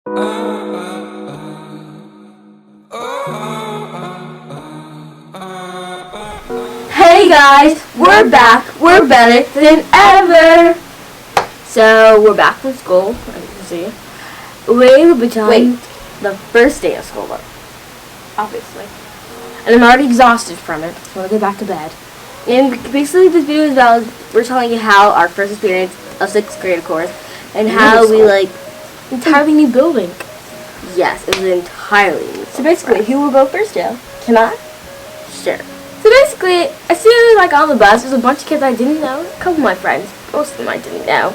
Hey guys, we're back. We're better than ever. So we're back from school. As you can see, we will be telling the first day of school, obviously. And I'm already exhausted from it, so I'll go back to bed. And basically, this video is about we're telling you how our first experience of sixth grade, of course, and how we entirely new building. Yes, it was entirely new. So basically, who will go first, Joe? Can I? Sure. So basically, as soon as I got on the bus, there was a bunch of kids I didn't know. A couple of my friends, most of them I didn't know,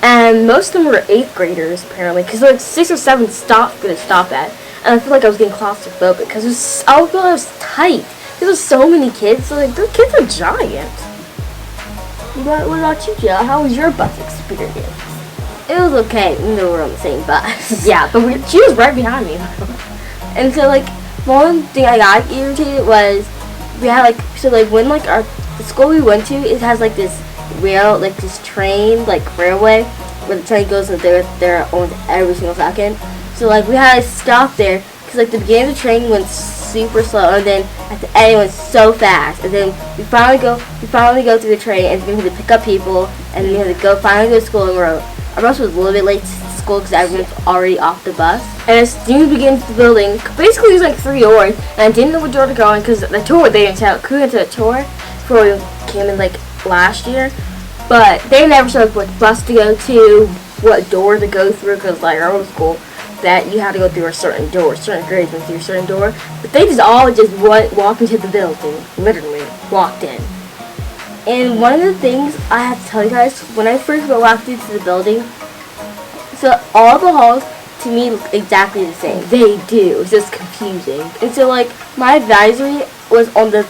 and most of them were 8th graders apparently, because like 6 or 7 gonna stop at, and I feel like I was getting claustrophobic because I felt like it was tight. There was so many kids, so like those kids are giant. But what about you, Jill? How was your bus experience? It was okay, even though we're on the same bus. Yeah, but she was right behind me. And so like one thing I got irritated was we had when the school we went to, it has like this rail, like this train, like railway, where the train goes and they're almost every single second. So like we had to stop there because like the beginning of the train went super slow, and then at the end it went so fast, and then we finally go through the train, and we had to pick up people, and then we had to finally go to school, and our bus was a little bit late to school because everyone's already off the bus. And as soon as we get into the building, basically there's like 3 doors, and I didn't know what door to go in because the tour they didn't tell. We went to a tour before we came in like last year, but they never showed what bus to go to, what door to go through, because like our old school, that you had to go through a certain door, certain grades went through a certain door, but they all just walked into the building, literally walked in. And one of the things I have to tell you guys, when I first walked into the building, so all the halls to me look exactly the same. They do. It's just confusing. And so like my advisory was all the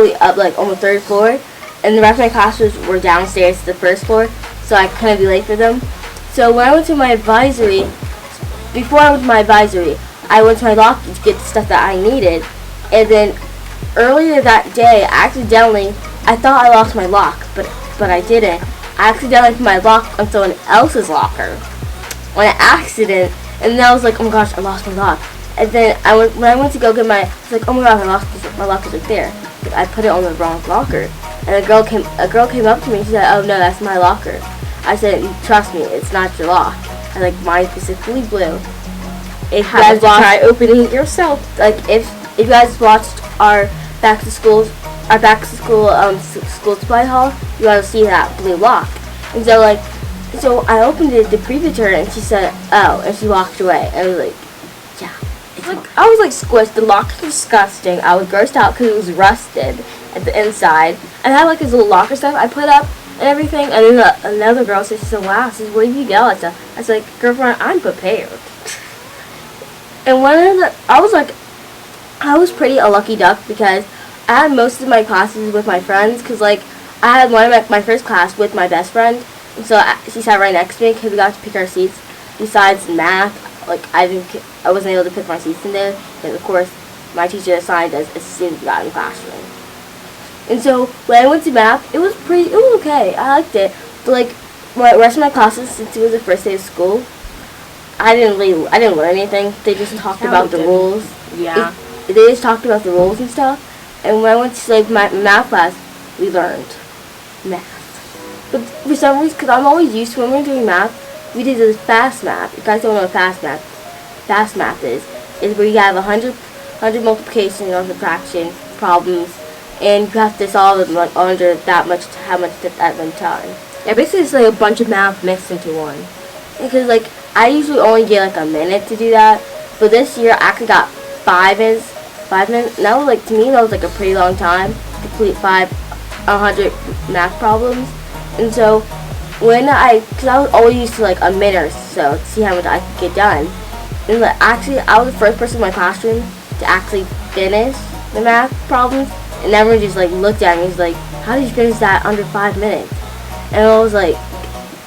way up like on the 3rd floor, and the rest of my classes were downstairs to the 1st floor, so I couldn't be late for them. So when I went to my advisory, before I went to my advisory, I went to my locker to get the stuff that I needed, and then earlier that day, I thought I lost my lock, but I didn't. I accidentally put my lock on someone else's locker on an accident, and then I was like, oh my gosh, I lost my lock. And then when I went to go get I was like, oh my gosh, my lock is right there. But I put it on the wrong locker, and a girl came up to me and she said, oh no, that's my locker. I said, trust me, it's not your lock. I like mine specifically blue. If you guys try opening it yourself. Like if you guys watched our back to school school supply haul, you guys see that blue lock. And so I opened it to preview to her, and she said, oh, and she walked away. And I was like, yeah. I was like squished. The lock was disgusting. I was grossed out because it was rusted at the inside. And I had like this little locker stuff I put up and everything. And then another girl said, wow, she says, where did you go? I was like, girlfriend, I'm prepared. And I was pretty a lucky duck because I had most of my classes with my friends, because like I had one of my first class with my best friend, and so she sat right next to me because we got to pick our seats. Besides math, like I wasn't able to pick my seats in there, and of course my teacher assigned us as soon as we got in the classroom. And so when I went to math, it was okay. I liked it, but like the rest of my classes, since it was the first day of school, I didn't learn anything. They just talked about the rules. Yeah. They just talked about the rules and stuff. And when I went to like my math class, we learned math. But for some reason, because I'm always used to when we're doing math, we did this fast math. If you guys don't know what fast math is where you have 100 multiplication or subtraction problems, and you have to solve them like under that much at one time. Yeah, basically it's like a bunch of math mixed into one. Because like I usually only get like a minute to do that, but this year I actually got 5 minutes. And that was like, to me, that was like a pretty long time to complete 100 math problems. And so because I was always used to like a minute or so to see how much I could get done. And like actually, I was the first person in my classroom to actually finish the math problems, and everyone just like looked at me and was like, how did you finish that under 5 minutes? And I was like,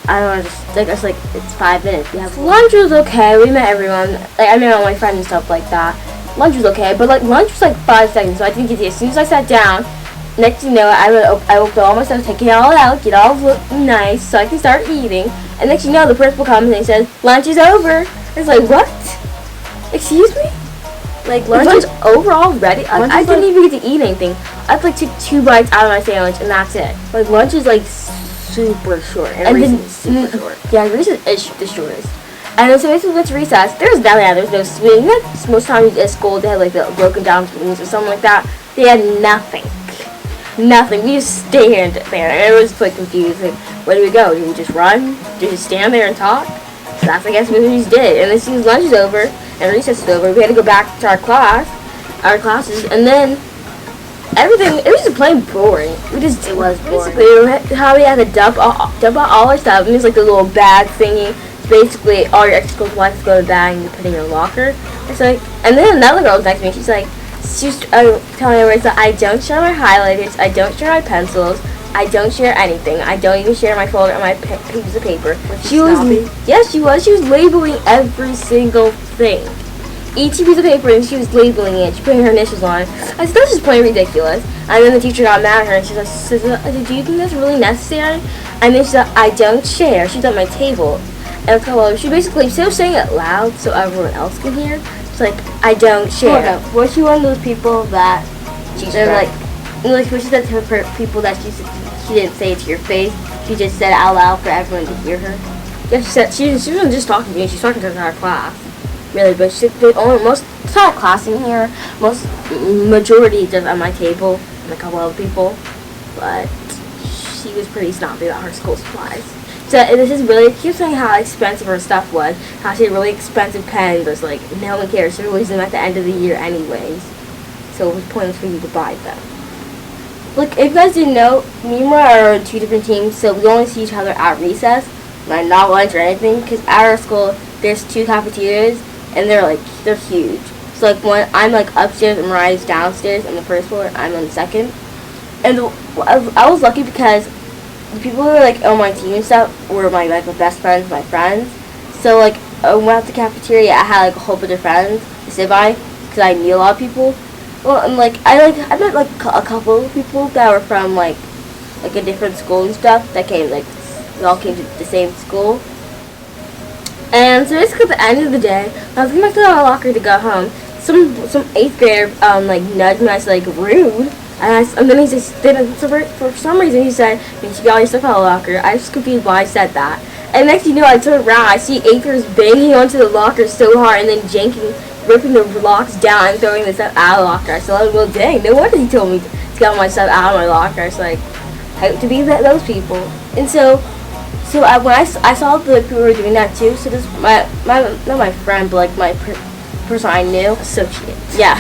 I don't know, I was like, it's 5 minutes. Lunch was okay. We met everyone. Like I met all my friends and stuff like that. Lunch was okay, but like lunch was like 5 seconds, so I didn't get to it. As soon as I sat down, next thing you know, I opened all my stuff, take it all out, get all look nice, so I can start eating. And next thing you know, the principal comes and he says, lunch is over. It's like, what? Excuse me? Like Lunch lunch is over already? lunch I is didn't even get to eat anything. I had like took 2 bites out of my sandwich and that's it. like lunch is like super short, and And then recess is super short. yeah, recess is the shortest. And then so basically we went to recess. There's nothing. There's no swing. Most times at school they had like the broken down swings or something like that. They had nothing. Nothing. We just stand there, and it was like confused. Like, where do we go? Do we just run? Do we just stand there and talk? So that's I guess what we just did. And as soon as lunch is over and recess is over, we had to go back to our classes, and then everything. It was just plain boring. It was boring. Basically how we had to dump out all our stuff. And there's like the little bag thingy. It's basically all your extra supplies go in a bag and you put it in your locker. It's like, and then another girl was next to me. She's telling everybody that I don't share my highlighters, I don't share my pencils, I don't share anything. I don't even share my folder and my pieces of paper. She was labeling every single thing. Each piece of paper, and she was labeling it. She put her initials on it. I said, this is plain ridiculous. And then the teacher got mad at her, and she said, do you think that's really necessary? And then she said, I don't share. She's at my table. And she basically, instead of saying it loud so everyone else can hear, it's like, I don't share. Was she one of those people that they're like when she said to her people that she didn't say it to your face, she just said it out loud for everyone to hear her? Yeah, she wasn't just talking to me, she's talking to our class. Really, but it's not a class in here. Majority just at my table and a couple other people. But she was pretty snobby about her school supplies. So this is really, it keeps saying how expensive her stuff was. How she had really expensive pens. It's like, no one cares. She released them at the end of the year anyways. So it was pointless for you to buy them. Look, if you guys didn't know, me and Mariah are on 2 different teams, so we only see each other at recess, like not lunch or anything, because at our school, there's 2 cafeterias, and they're huge. So like I'm like upstairs and Mariah's downstairs on the first floor, I'm on the second. And I was lucky because the people who were like on my team and stuff were my best friends, my friends. So like when I went out to the cafeteria, I had like a whole bunch of friends to sit by because I knew a lot of people. Well, and like I met like a couple of people that were from like a different school and stuff that came we all came to the same school. And so basically at the end of the day, I was going back to our locker to go home. Some 8th grader nudged me. I was like, rude. And then he just didn't. So for some reason he said, you should get all your stuff out of the locker. I was just confused why I said that. And next thing you know, I turn around, I see 8th graders banging onto the locker so hard and then ripping the locks down and throwing the stuff out of the locker. So I was like, well, dang, no wonder he told me to get all my stuff out of my locker. It's like, I hope to be those people. And so when I saw the people who were doing that too, so this not my friend, but like my person I knew, Associate. Yeah,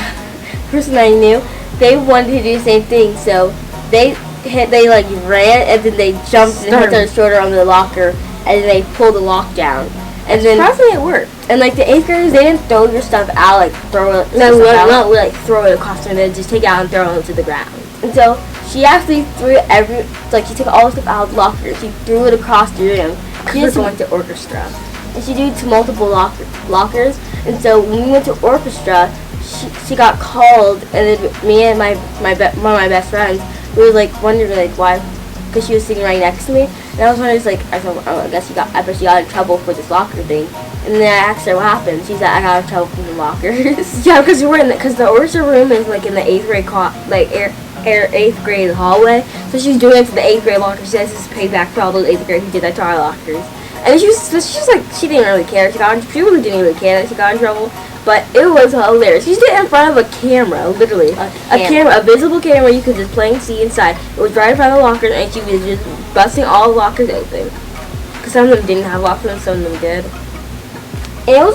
person I knew, they wanted to do the same thing. So they ran and then they jumped and hit their shoulder on the locker and then they pulled the lock down. And then surprisingly it worked. And like the 8th graders, they didn't throw your stuff out, like throw it. No, not like throw it across and then just take it out and throw it into the ground. And so she actually threw she took all the stuff out of the locker. She threw it across the room. She just went to orchestra. And she did it to multiple lockers. And so when we went to orchestra, she got called, and then me and one of my best friends, we were like wondering like why, because she was sitting right next to me. And I was wondering, I bet she got in trouble for this locker thing. And then I asked her what happened. She said I got in trouble from the lockers. Yeah, because the orchestra room is like in the 8th grade 8th grade hallway. So she was doing it to the 8th grade locker. She says this is payback for all those 8th grade who did that to our lockers. And she didn't really care. She really didn't really care that she got in trouble. But it was hilarious. She did it in front of a camera, literally. A visible camera you could just plain see inside. It was right in front of the lockers, and she was just busting all the lockers open. Because some of them didn't have lockers, and some of them did. And it was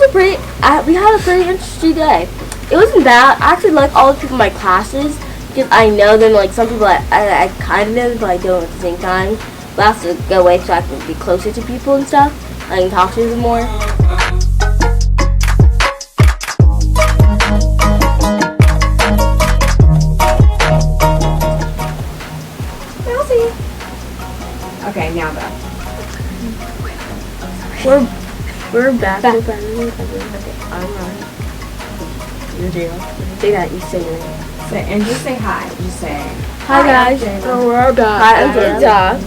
we had a pretty interesting day. It wasn't bad. I actually like all the people in my classes, because I know them. Like some people I kind of know them, but I don't at the same time. But I have to go away so I can be closer to people and stuff. I can talk to them more. Okay, now back. We're back. I'm right. You're Jill. Say that. You say your name. And just say hi. Just say Hi guys. We're back. Hi, I'm Jada.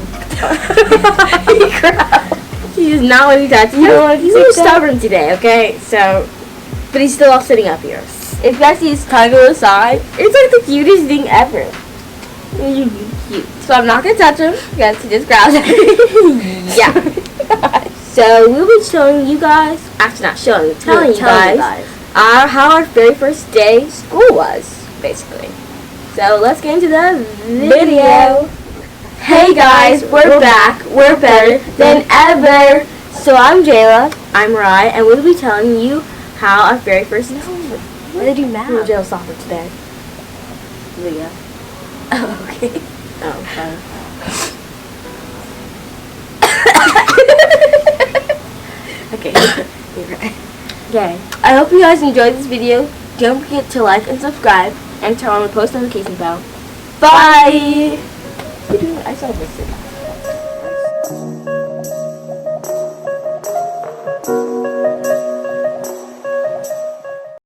He does not want to talk to you. He's a little stubborn today. Okay, so But he's still all sitting up here. If you guys see his tongue on the side, it's like the cutest thing ever. Cute. So I'm not gonna touch him. You guys can just grab him. Yeah. So we'll be showing you guys, actually not showing, telling you guys how our very first day school was, basically. So let's get into the video. Hey guys, we're back. We're better than ever. So I'm Jayla. I'm Rye, and we'll be telling you how our very first day. Why did you math? We were jail soccer today. Leah. Oh, okay. Oh, fine. Okay. You're right. Okay. I hope you guys enjoyed this video. Don't forget to like and subscribe and turn on the post notification bell. Bye! I saw this.